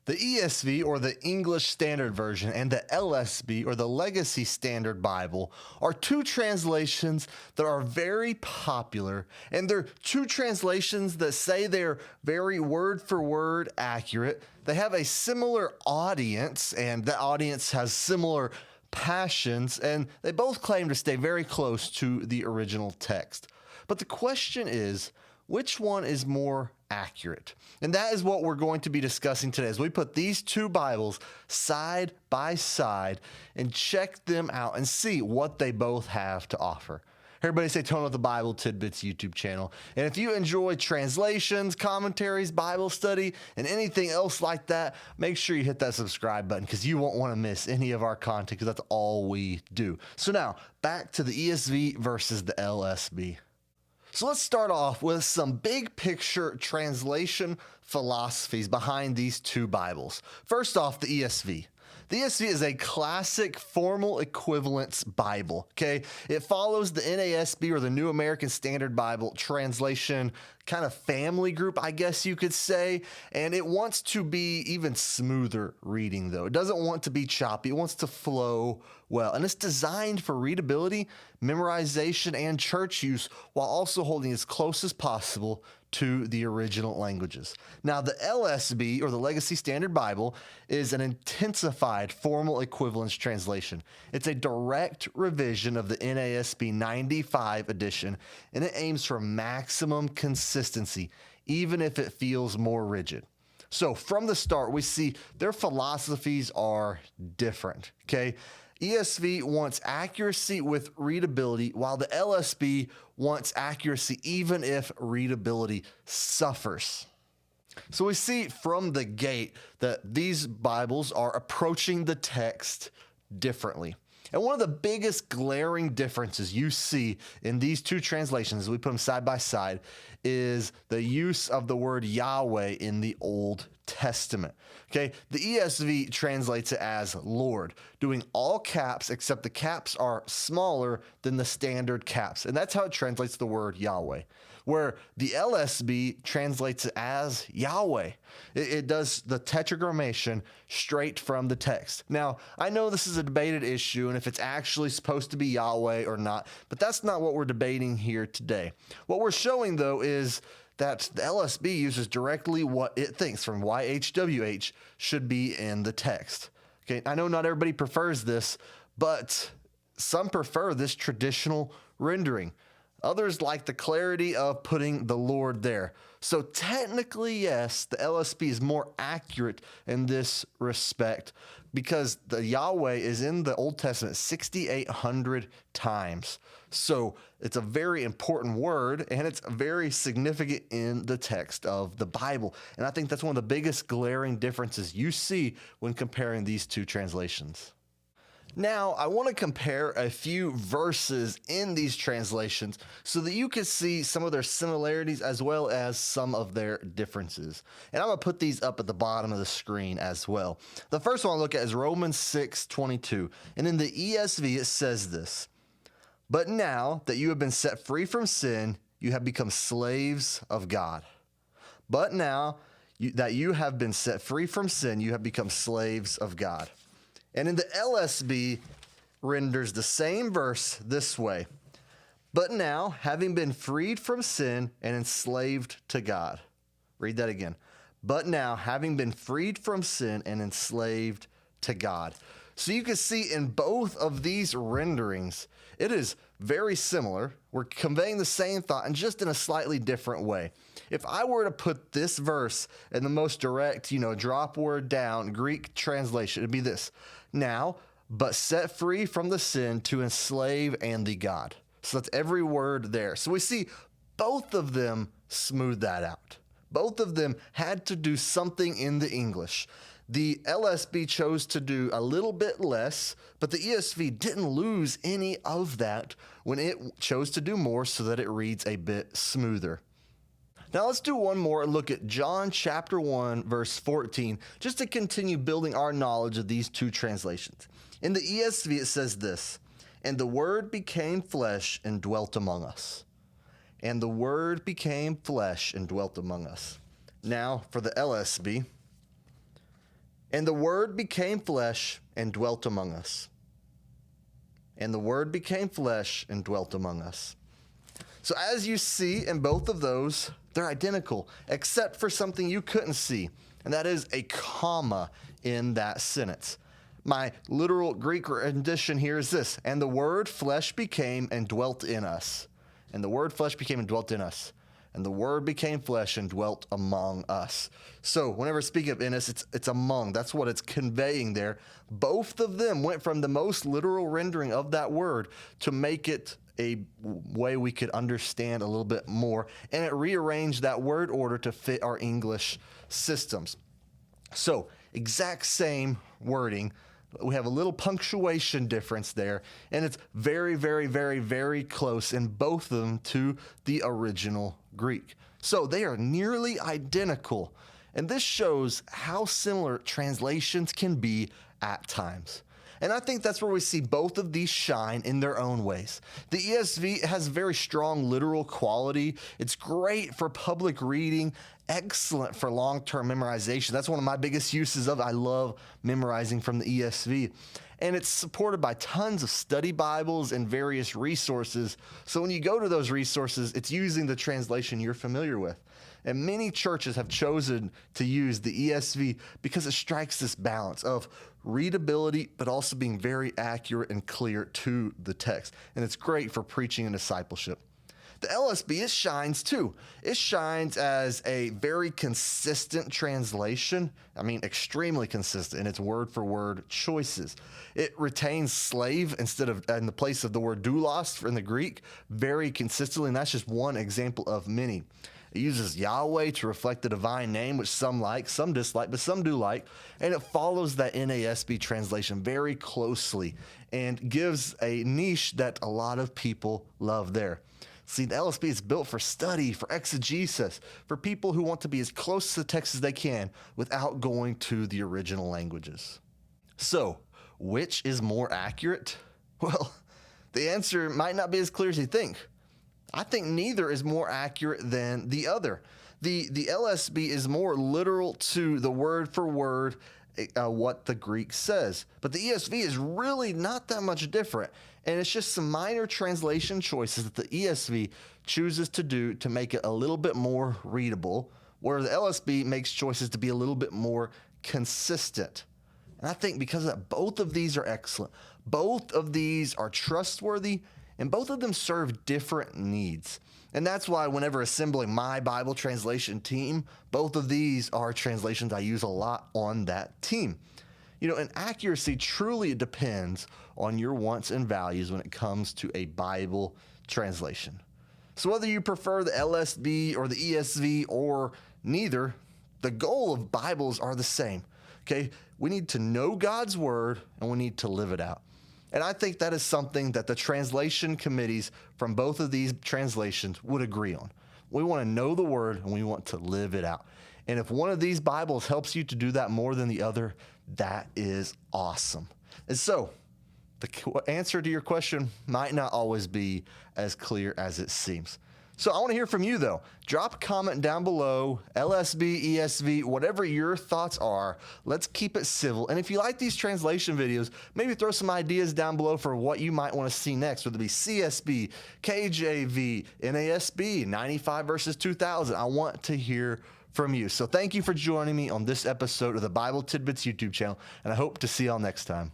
The ESV, or the English Standard Version, and the LSB, or the Legacy Standard Bible, are two translations that are very popular, and they're two translations that say they're very word for word accurate. They have a similar audience, and the audience has similar passions, and they both claim to stay very close to the original text. But the question is, which one is more accurate? And that is what we're going to be discussing today as we put these two Bibles side by side and check them out and see what they both have to offer. Everybody say Tone of the Bible Tidbits YouTube channel. And if you enjoy translations, commentaries, Bible study, and anything else like that, make sure you hit that subscribe button because you won't want to miss any of our content because that's all we do. So now, back to the ESV versus the LSB. So let's start off with some big picture translation philosophies behind these two Bibles. First off, the ESV. The ESV is a classic formal equivalence Bible, okay? It follows the NASB, or the New American Standard Bible translation kind of family group, I guess you could say, and it wants to be even smoother reading, though. It doesn't want to be choppy. It wants to flow well, and it's designed for readability, memorization, and church use while also holding as close as possible to the original languages. Now, the LSB, or the Legacy Standard Bible, is an intensified formal equivalence translation. It's a direct revision of the NASB 95 edition, and it aims for maximum consistency, even if it feels more rigid. So from the start, we see their philosophies are different, okay? ESV wants accuracy with readability, while the LSB wants accuracy even if readability suffers. So we see from the gate that these Bibles are approaching the text differently. And one of the biggest glaring differences you see in these two translations, as we put them side by side, is the use of the word Yahweh in the Old Testament. Okay, the ESV translates it as Lord, doing all caps except the caps are smaller than the standard caps. And that's how it translates the word Yahweh. Where the LSB translates it as Yahweh. It does the tetragrammation straight from the text. Now, I know this is a debated issue and if it's actually supposed to be Yahweh or not, but that's not what we're debating here today. What we're showing, though, is that the LSB uses directly what it thinks from YHWH should be in the text. Okay, I know not everybody prefers this, but some prefer this traditional rendering. Others like the clarity of putting the Lord there. So technically, yes, the LSB is more accurate in this respect because the Yahweh is in the Old Testament 6,800 times. So it's a very important word, and it's very significant in the text of the Bible. And I think that's one of the biggest glaring differences you see when comparing these two translations. Now, I want to compare a few verses in these translations so that you can see some of their similarities as well as some of their differences. And I'm going to put these up at the bottom of the screen as well. The first one I look at is Romans 6:22. And in the ESV, it says this: "But now that you have been set free from sin, you have become slaves of God." But now that you have been set free from sin, you have become slaves of God. And in the LSB renders the same verse this way: "But now, having been freed from sin and enslaved to God." Read that again. "But now, having been freed from sin and enslaved to God." So you can see in both of these renderings, it is very similar. We're conveying the same thought and just in a slightly different way. If I were to put this verse in the most direct, drop word down Greek translation, it'd be this: "Now, but set free from the sin to enslave and the God." So that's every word there. So we see both of them smooth that out. Both of them had to do something in the English. The LSB chose to do a little bit less, but the ESV didn't lose any of that when it chose to do more so that it reads a bit smoother. Now let's do one more and look at John chapter 1, verse 14, just to continue building our knowledge of these two translations. In the ESV, it says this: "And the Word became flesh and dwelt among us." And the Word became flesh and dwelt among us. Now for the LSB, And the Word became flesh and dwelt among us. And the Word became flesh and dwelt among us. So as you see in both of those, they're identical, except for something you couldn't see, and that is a comma in that sentence. My literal Greek rendition here is this: and the Word flesh became and dwelt in us. And the Word flesh became and dwelt in us. And the Word became flesh and dwelt among us. So whenever speaking of in us, it's among. That's what it's conveying there. Both of them went from the most literal rendering of that word to make it a way we could understand a little bit more. And it rearranged that word order to fit our English systems. So exact same wording. We have a little punctuation difference there, and it's very, very, very, very close in both of them to the original Greek. So they are nearly identical, and this shows how similar translations can be at times. And I think that's where we see both of these shine in their own ways. The ESV has very strong literal quality. It's great for public reading, excellent for long-term memorization. That's one of my biggest uses of it. I love memorizing from the ESV. And it's supported by tons of study Bibles and various resources. So when you go to those resources, it's using the translation you're familiar with. And many churches have chosen to use the ESV because it strikes this balance of readability, but also being very accurate and clear to the text. And it's great for preaching and discipleship. The LSB, it shines too. It shines as a very consistent translation. I mean, extremely consistent in its word for word choices. It retains slave instead of in the place of the word doulos in the Greek very consistently. And that's just one example of many. It uses Yahweh to reflect the divine name, which some like, some dislike, but some do like. And it follows that NASB translation very closely and gives a niche that a lot of people love there. See, the LSB is built for study, for exegesis, for people who want to be as close to the text as they can without going to the original languages. So, which is more accurate? Well, the answer might not be as clear as you think. I think neither is more accurate than the other. The LSB is more literal to the word for word what the Greek says. But the ESV is really not that much different. And it's just some minor translation choices that the ESV chooses to do to make it a little bit more readable, where the LSB makes choices to be a little bit more consistent. And I think because of that, both of these are excellent. Both of these are trustworthy, and both of them serve different needs. And that's why whenever assembling my Bible translation team, both of these are translations I use a lot on that team. You know, and accuracy truly depends on your wants and values when it comes to a Bible translation. So whether you prefer the LSB or the ESV or neither, the goal of Bibles are the same. Okay, we need to know God's word and we need to live it out. And I think that is something that the translation committees from both of these translations would agree on. We want to know the word and we want to live it out. And if one of these Bibles helps you to do that more than the other, that is awesome. And so the answer to your question might not always be as clear as it seems. So I want to hear from you, though. Drop a comment down below, LSB, ESV, whatever your thoughts are. Let's keep it civil. And if you like these translation videos, maybe throw some ideas down below for what you might want to see next, whether it be CSB, KJV, NASB, 95 versus 2000. I want to hear from you. So thank you for joining me on this episode of the Bible Tidbits YouTube channel, and I hope to see y'all next time.